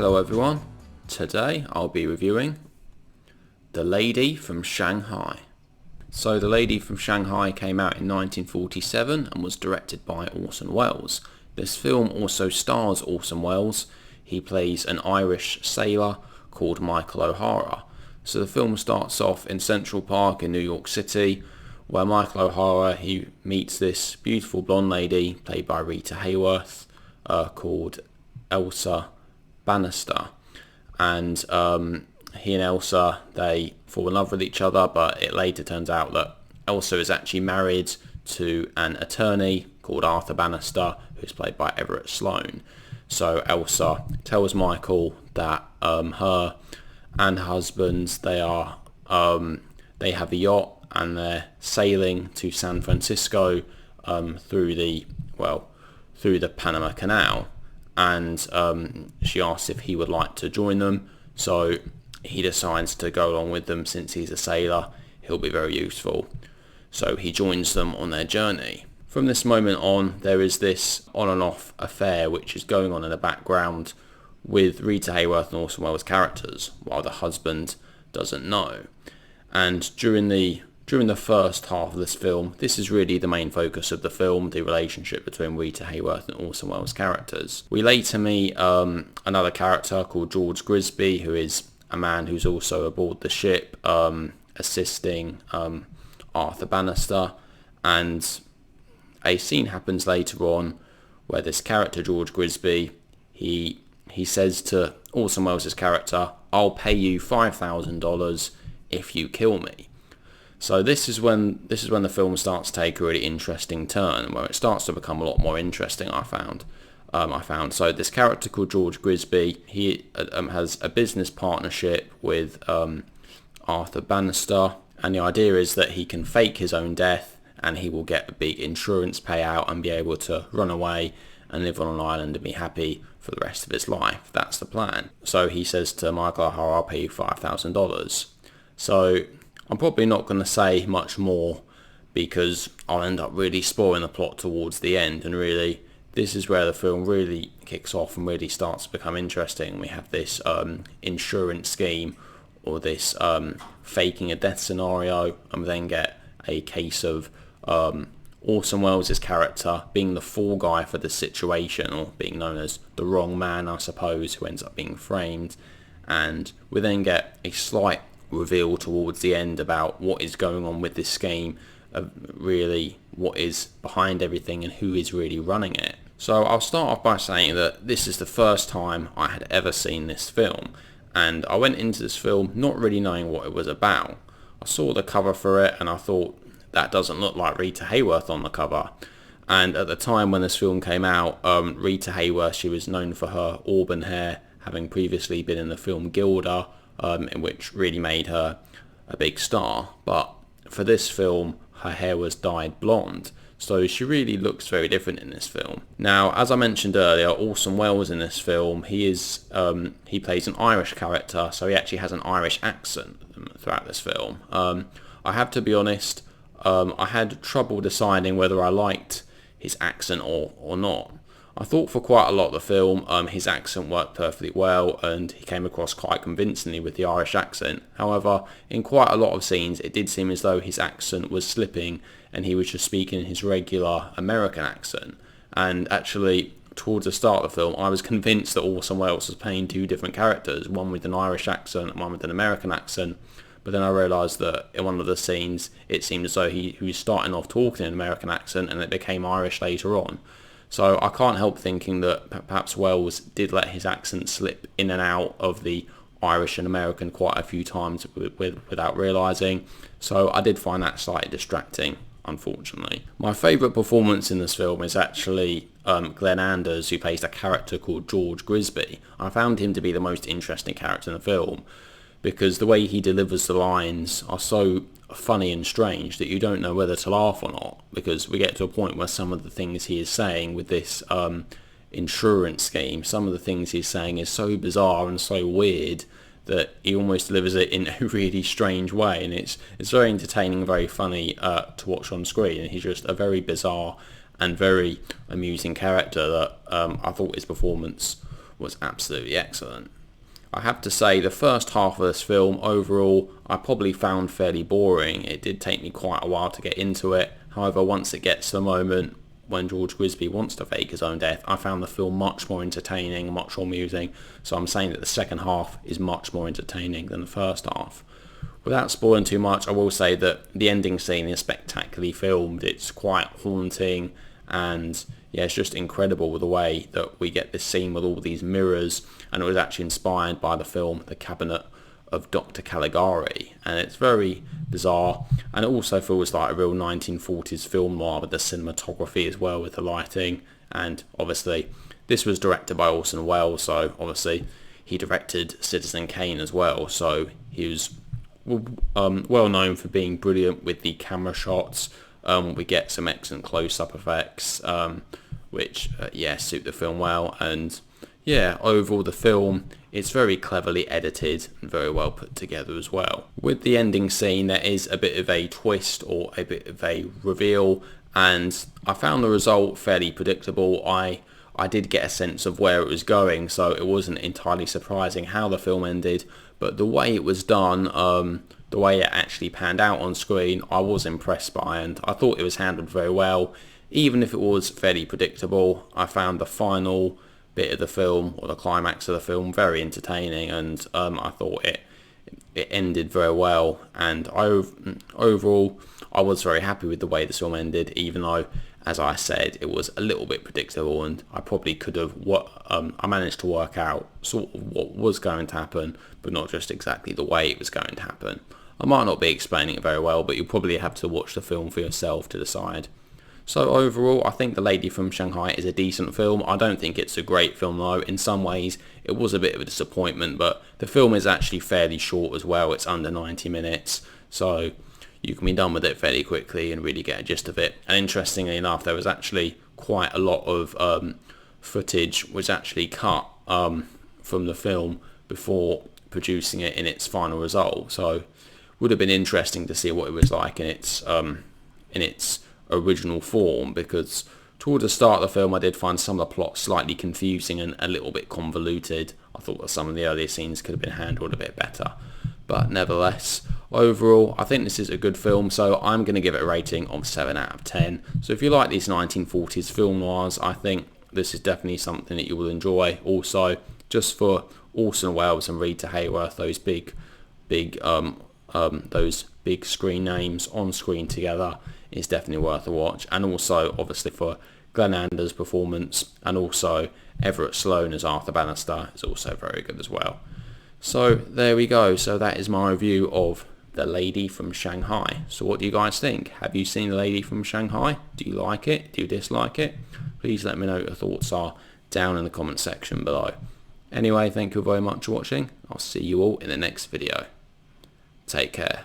Hello everyone, today I'll be reviewing The Lady from Shanghai. So The Lady from Shanghai came out in 1947 and was directed by Orson Welles. This film also stars Orson Welles. He plays an Irish sailor called Michael O'Hara. So the film starts off in Central Park in New York City, where Michael O'Hara, he meets this beautiful blonde lady played by Rita Hayworth called Elsa Bannister, and he and Elsa, they fall in love with each other, but it later turns out that Elsa is actually married to an attorney called Arthur Bannister, who's played by Everett Sloane. So Elsa tells Michael that her and her husband, they have a yacht and they're sailing to San Francisco through the Panama Canal, and she asks if he would like to join them. So he decides to go along with them. Since he's a sailor, he'll be very useful. So he joins them on their journey. From this moment on, there is this on and off affair which is going on in the background with Rita Hayworth and Orson Welles' characters, while the husband doesn't know. And during the first half of this film, this is really the main focus of the film, the relationship between Rita Hayworth and Orson Welles' characters. We later meet another character called George Grisby, who is a man who's also aboard the ship, assisting Arthur Bannister, and a scene happens later on where this character, George Grisby, he says to Orson Welles' character, "I'll pay you $5,000 if you kill me." So this is when the film starts to take a really interesting turn, where it starts to become a lot more interesting. I found. So this character called George Grisby, he has a business partnership with Arthur Bannister, and the idea is that he can fake his own death, and he will get a big insurance payout and be able to run away and live on an island and be happy for the rest of his life. That's the plan. So he says to Michael O'Hara, "I'll pay you $5,000. So I'm probably not going to say much more because I'll end up really spoiling the plot towards the end, and really this is where the film really kicks off and really starts to become interesting. We have this insurance scheme, or this faking a death scenario, and we then get a case of Orson Welles' character being the fall guy for the situation, or being known as the wrong man, I suppose, who ends up being framed. And we then get a slight reveal towards the end about what is going on with this scheme, really what is behind everything and who is really running it. So I'll start off by saying that this is the first time I had ever seen this film, and I went into this film not really knowing what it was about. I saw the cover for it and I thought, that doesn't look like Rita Hayworth on the cover. And at the time when this film came out, Rita Hayworth, she was known for her auburn hair, having previously been in the film Gilda, in which really made her a big star. But for this film, her hair was dyed blonde, so she really looks very different in this film. Now, as I mentioned earlier, Orson Welles in this film, he plays an Irish character, so he actually has an Irish accent throughout this film. I have to be honest, I had trouble deciding whether I liked his accent or not. I thought for quite a lot of the film, his accent worked perfectly well, and he came across quite convincingly with the Irish accent. However, in quite a lot of scenes, it did seem as though his accent was slipping, and he was just speaking his regular American accent. And actually, towards the start of the film, I was convinced that Orson Welles was playing two different characters, one with an Irish accent and one with an American accent. But then I realised that in one of the scenes, it seemed as though he was starting off talking in an American accent, and it became Irish later on. So I can't help thinking that perhaps Welles did let his accent slip in and out of the Irish and American quite a few times without realising. So I did find that slightly distracting, unfortunately. My favourite performance in this film is actually Glenn Anders, who plays a character called George Grisby. I found him to be the most interesting character in the film, because the way he delivers the lines are so funny and strange that you don't know whether to laugh or not, because we get to a point where some of the things he is saying with this insurance scheme, some of the things he's saying is so bizarre and so weird that he almost delivers it in a really strange way, and it's very entertaining and very funny to watch on screen. And he's just a very bizarre and very amusing character that I thought his performance was absolutely excellent. I have to say the first half of this film overall I probably found fairly boring. It did take me quite a while to get into it. However, once it gets to the moment when George Grisby wants to fake his own death, I found the film much more entertaining, much more amusing. So I'm saying that the second half is much more entertaining than the first half. Without spoiling too much, I will say that the ending scene is spectacularly filmed. It's quite haunting, and yeah, it's just incredible with the way that we get this scene with all these mirrors, and it was actually inspired by the film The Cabinet of Dr. Caligari, and it's very bizarre, and it also feels like a real 1940s film noir with the cinematography as well, with the lighting. And obviously this was directed by Orson Welles, so obviously he directed Citizen Kane as well, so he was well known for being brilliant with the camera shots. We get some excellent close-up effects, which suit the film well. And yeah, overall the film, it's very cleverly edited and very well put together as well. With the ending scene, there is a bit of a twist or a bit of a reveal, and I found the result fairly predictable. I did get a sense of where it was going, so it wasn't entirely surprising how the film ended, but the way it was done, the way it actually panned out on screen, I was impressed by, and I thought it was handled very well. Even if it was fairly predictable, I found the final bit of the film, or the climax of the film, very entertaining, and I thought it ended very well. And overall, I was very happy with the way the film ended, even though, as I said, it was a little bit predictable, and I probably could have I managed to work out sort of what was going to happen, but not just exactly the way it was going to happen. I might not be explaining it very well, but you'll probably have to watch the film for yourself to decide. So overall, I think The Lady from Shanghai is a decent film. I don't think it's a great film though. In some ways, it was a bit of a disappointment, but the film is actually fairly short as well. It's under 90 minutes, so you can be done with it fairly quickly and really get a gist of it. And interestingly enough, there was actually quite a lot of footage was actually cut from the film before producing it in its final result. So would have been interesting to see what it was like in its original form, because towards the start of the film I did find some of the plot slightly confusing and a little bit convoluted. I thought that some of the earlier scenes could have been handled a bit better, but nevertheless, overall I think this is a good film, so I'm going to give it a rating of 7 out of 10. So if you like these 1940s film noirs, I think this is definitely something that you will enjoy. Also, just for Orson Welles and Rita Hayworth, those big screen names on screen together, is definitely worth a watch. And also obviously for Glenn Anders' performance, and also Everett Sloane as Arthur Bannister is also very good as well. So there we go. So that is my review of The Lady from Shanghai. So what do you guys think? Have you seen The Lady from Shanghai? Do you like it? Do you dislike it? Please let me know what your thoughts are down in the comment section below. Anyway, thank you very much for watching. I'll see you all in the next video. Take care.